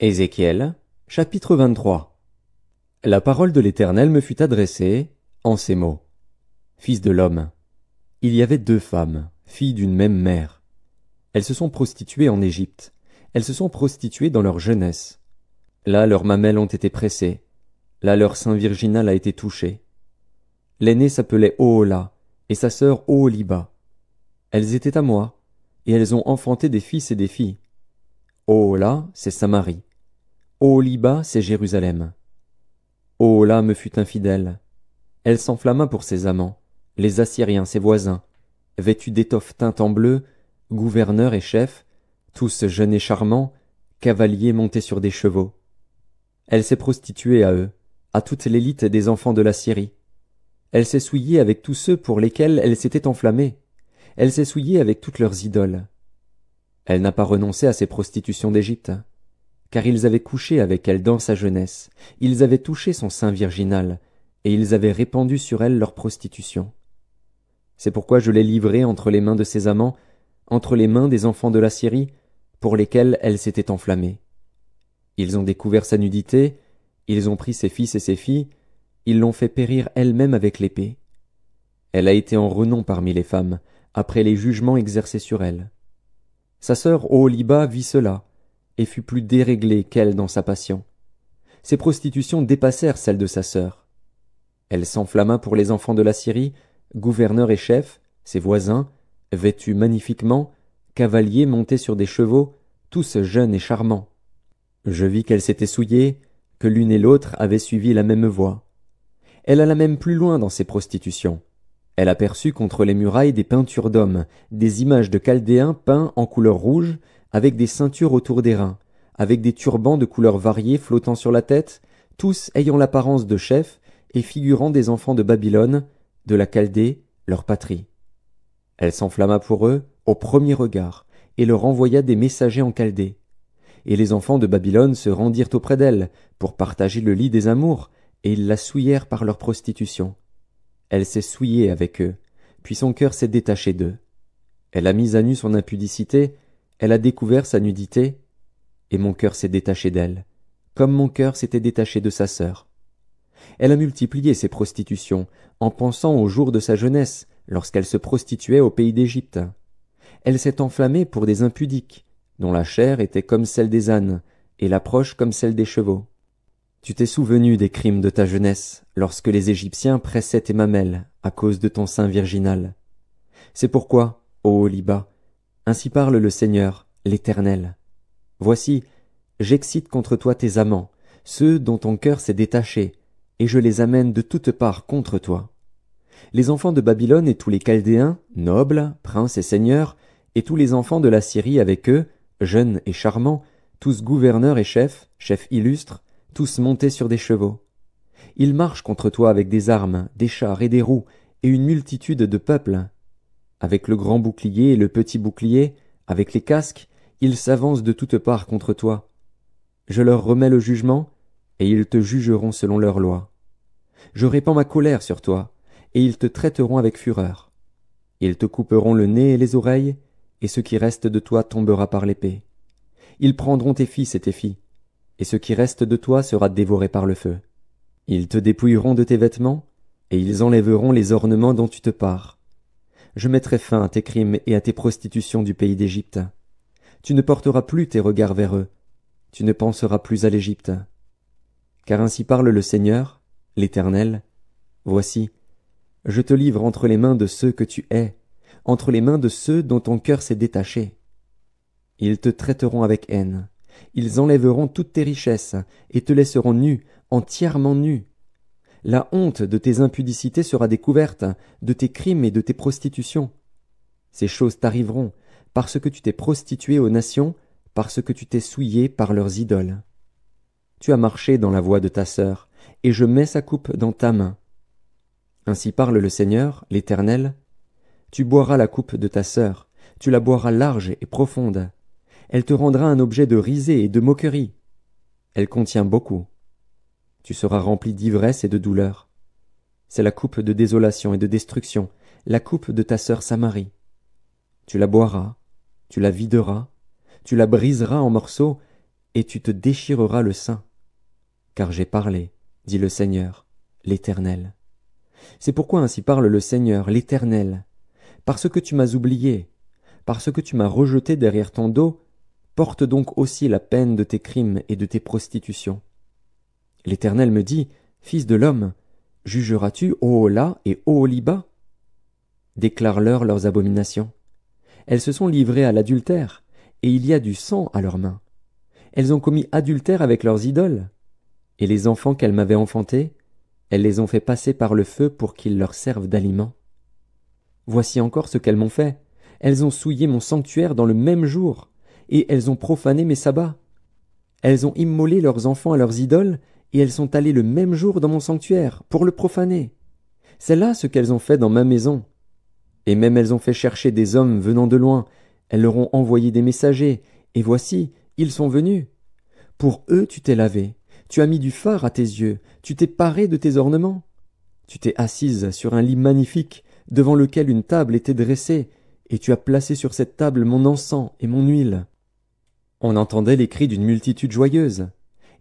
Ézéchiel, chapitre 23. La parole de l'Éternel me fut adressée, en ces mots. Fils de l'homme, il y avait 2 femmes, filles d'une même mère. Elles se sont prostituées en Égypte. Elles se sont prostituées dans leur jeunesse. Là leurs mamelles ont été pressées. Là leur sein virginal a été touché. L'aînée s'appelait Ohola, et sa sœur Oholiba. Elles étaient à moi, et elles ont enfanté des fils et des filles. Ohola, c'est Samarie. Oholiba, c'est Jérusalem. Ohola me fut infidèle. Elle s'enflamma pour ses amants, les Assyriens, ses voisins, vêtus d'étoffes teintes en bleu, gouverneurs et chefs, tous jeunes et charmants, cavaliers montés sur des chevaux. Elle s'est prostituée à eux, à toute l'élite des enfants de la Syrie. Elle s'est souillée avec tous ceux pour lesquels elle s'était enflammée. Elle s'est souillée avec toutes leurs idoles. Elle n'a pas renoncé à ses prostitutions d'Égypte, car ils avaient couché avec elle dans sa jeunesse, ils avaient touché son sein virginal, et ils avaient répandu sur elle leur prostitution. C'est pourquoi je l'ai livrée entre les mains de ses amants, entre les mains des enfants de la Syrie, pour lesquels elle s'était enflammée. Ils ont découvert sa nudité, ils ont pris ses fils et ses filles, ils l'ont fait périr elle-même avec l'épée. Elle a été en renom parmi les femmes, après les jugements exercés sur elle. Sa sœur Oholiba vit cela, et fut plus déréglée qu'elle dans sa passion. Ses prostitutions dépassèrent celles de sa sœur. Elle s'enflamma pour les enfants de la Syrie, gouverneurs et chefs, ses voisins, vêtus magnifiquement, cavaliers montés sur des chevaux, tous jeunes et charmants. Je vis qu'elle s'était souillée, que l'une et l'autre avaient suivi la même voie. Elle alla même plus loin dans ses prostitutions. Elle aperçut contre les murailles des peintures d'hommes, des images de Chaldéens peints en couleur rouge, avec des ceintures autour des reins, avec des turbans de couleurs variées flottant sur la tête, tous ayant l'apparence de chefs et figurant des enfants de Babylone, de la Chaldée, leur patrie. Elle s'enflamma pour eux au premier regard, et leur envoya des messagers en Chaldée. Et les enfants de Babylone se rendirent auprès d'elle, pour partager le lit des amours, et ils la souillèrent par leur prostitution. Elle s'est souillée avec eux, puis son cœur s'est détaché d'eux. Elle a mis à nu son impudicité, elle a découvert sa nudité, et mon cœur s'est détaché d'elle, comme mon cœur s'était détaché de sa sœur. Elle a multiplié ses prostitutions, en pensant aux jours de sa jeunesse, lorsqu'elle se prostituait au pays d'Égypte. Elle s'est enflammée pour des impudiques, dont la chair était comme celle des ânes, et l'approche comme celle des chevaux. Tu t'es souvenu des crimes de ta jeunesse, lorsque les Égyptiens pressaient tes mamelles, à cause de ton sein virginal. C'est pourquoi, ô Oholiba, ainsi parle le Seigneur, l'Éternel. Voici, j'excite contre toi tes amants, ceux dont ton cœur s'est détaché, et je les amène de toutes parts contre toi. Les enfants de Babylone et tous les Chaldéens, nobles, princes et seigneurs, et tous les enfants de la Syrie avec eux, jeunes et charmants, tous gouverneurs et chefs, chefs illustres, tous montés sur des chevaux. Ils marchent contre toi avec des armes, des chars et des roues, et une multitude de peuples. Avec le grand bouclier et le petit bouclier, avec les casques, ils s'avancent de toutes parts contre toi. Je leur remets le jugement, et ils te jugeront selon leur loi. Je répands ma colère sur toi, et ils te traiteront avec fureur. Ils te couperont le nez et les oreilles, et ce qui reste de toi tombera par l'épée. Ils prendront tes fils et tes filles, et ce qui reste de toi sera dévoré par le feu. Ils te dépouilleront de tes vêtements, et ils enlèveront les ornements dont tu te pares. Je mettrai fin à tes crimes et à tes prostitutions du pays d'Égypte. Tu ne porteras plus tes regards vers eux, tu ne penseras plus à l'Égypte. Car ainsi parle le Seigneur, l'Éternel. Voici, je te livre entre les mains de ceux que tu hais, entre les mains de ceux dont ton cœur s'est détaché. Ils te traiteront avec haine, ils enlèveront toutes tes richesses, et te laisseront nu, entièrement nu. La honte de tes impudicités sera découverte, de tes crimes et de tes prostitutions. Ces choses t'arriveront, parce que tu t'es prostitué aux nations, parce que tu t'es souillé par leurs idoles. Tu as marché dans la voie de ta sœur, et je mets sa coupe dans ta main. Ainsi parle le Seigneur, l'Éternel. Tu boiras la coupe de ta sœur, tu la boiras large et profonde. Elle te rendra un objet de risée et de moquerie. Elle contient beaucoup. Tu seras rempli d'ivresse et de douleur. C'est la coupe de désolation et de destruction, la coupe de ta sœur Samarie. Tu la boiras, tu la videras, tu la briseras en morceaux, et tu te déchireras le sein. Car j'ai parlé, dit le Seigneur, l'Éternel. C'est pourquoi ainsi parle le Seigneur, l'Éternel. Parce que tu m'as oublié, parce que tu m'as rejeté derrière ton dos, porte donc aussi la peine de tes crimes et de tes prostitutions. L'Éternel me dit, Fils de l'homme, jugeras-tu Ohola et Oholiba? Déclare-leur leurs abominations. Elles se sont livrées à l'adultère, et il y a du sang à leurs mains. Elles ont commis adultère avec leurs idoles, et les enfants qu'elles m'avaient enfantés, elles les ont fait passer par le feu pour qu'ils leur servent d'aliment. Voici encore ce qu'elles m'ont fait. Elles ont souillé mon sanctuaire dans le même jour, et elles ont profané mes sabbats. Elles ont immolé leurs enfants à leurs idoles, et elles sont allées le même jour dans mon sanctuaire, pour le profaner. C'est là ce qu'elles ont fait dans ma maison. Et même elles ont fait chercher des hommes venant de loin, elles leur ont envoyé des messagers, et voici, ils sont venus. Pour eux tu t'es lavé, tu as mis du fard à tes yeux, tu t'es paré de tes ornements. Tu t'es assise sur un lit magnifique, devant lequel une table était dressée, et tu as placé sur cette table mon encens et mon huile. On entendait les cris d'une multitude joyeuse.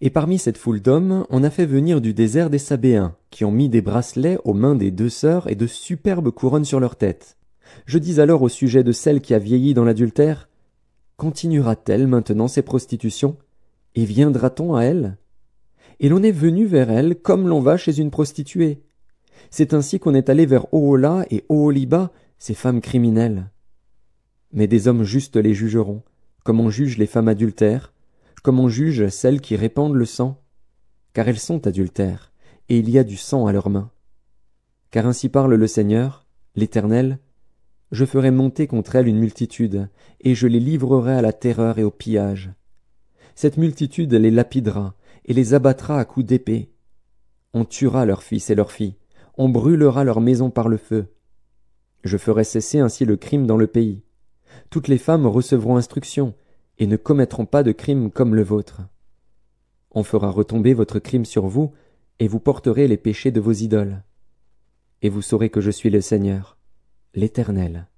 Et parmi cette foule d'hommes, on a fait venir du désert des Sabéens, qui ont mis des bracelets aux mains des deux sœurs et de superbes couronnes sur leurs têtes. Je dis alors au sujet de celle qui a vieilli dans l'adultère, continuera-t-elle maintenant ses prostitutions, et viendra-t-on à elle? Et l'on est venu vers elle comme l'on va chez une prostituée. C'est ainsi qu'on est allé vers Ohola et Oholiba, ces femmes criminelles. Mais des hommes justes les jugeront, comme on juge les femmes adultères, comme on juge celles qui répandent le sang, car elles sont adultères, et il y a du sang à leurs mains. Car ainsi parle le Seigneur, l'Éternel, je ferai monter contre elles une multitude, et je les livrerai à la terreur et au pillage. Cette multitude les lapidera, et les abattra à coups d'épée. On tuera leurs fils et leurs filles, on brûlera leurs maisons par le feu. Je ferai cesser ainsi le crime dans le pays. Toutes les femmes recevront instruction, et ne commettront pas de crime comme le vôtre. On fera retomber votre crime sur vous, et vous porterez les péchés de vos idoles. Et vous saurez que je suis le Seigneur, l'Éternel.